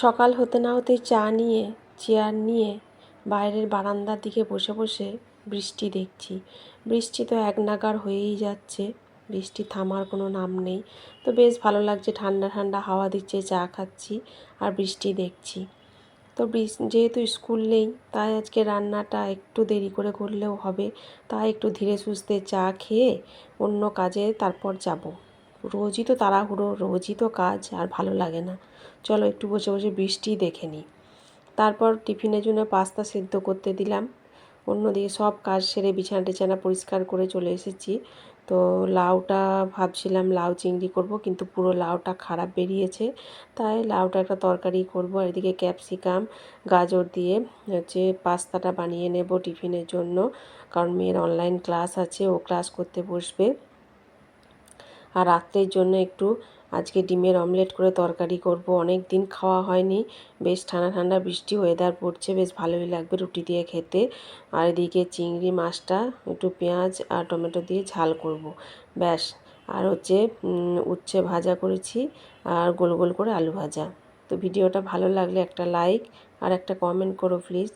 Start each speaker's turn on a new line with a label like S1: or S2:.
S1: সকাল হতে না হতেই চা নিয়ে চেয়ার নিয়ে বাইরের বারান্দার দিকে বসে বসে বৃষ্টি দেখছি। বৃষ্টি তো এক নাগাড় হয়েই যাচ্ছে, বৃষ্টি থামার কোনো নাম নেই। তো বেশ ভালো লাগছে, ঠান্ডা ঠান্ডা হাওয়া দিচ্ছে, চা খাচ্ছি আর বৃষ্টি দেখছি। তো যেহেতু স্কুল নেই তাই আজকে রান্নাটা একটু দেরি করে করলেও হবে, তাই একটু ধীরে সুস্থে চা খেয়ে অন্য কাজে তারপর যাব। রোজই তো তাড়াহুড়ো, রোজই তো কাজ, আর ভালো লাগে না। চলো একটু বসে বসে বৃষ্টি দেখে নিই। তারপর টিফিনের জন্য পাস্তা সেদ্ধ করতে দিলাম। অন্যদিকে সব কাজ সেরে বিছানা টিছানা পরিষ্কার করে চলে এসেছি। তো লাউটা ভাবছিলাম লাউ চিংড়ি করব, কিন্তু পুরো লাউটা খারাপ বেরিয়েছে, তাই লাউটা একটা তরকারি করব। আর এদিকে ক্যাপসিকাম গাজর দিয়ে পাস্তাটা বানিয়ে নেব টিফিনের জন্য, কারণ মেয়ের অনলাইন ক্লাস আছে, ও ক্লাস করতে বসবে। আর রাত্রের জন্য একটু আজকে ডিমের অমলেট করে তরকারি করব। অনেক দিন খাওয়া হয়নি, বেশ ঠান্ডা ঠান্ডা বৃষ্টি ওয়েদার পড়ছে, বেশ ভালোই লাগবে রুটি দিয়ে খেতে। আর এদিকে চিংড়ি মাছটা একটু পেঁয়াজ আর টমেটো দিয়ে ঝাল করব, ব্যাস। আর উচ্ছে ভাজা করেছি, আর গোল গোল করে আলু ভাজা। তো ভিডিওটা ভালো লাগলে একটা লাইক আর একটা কমেন্ট করো প্লিজ।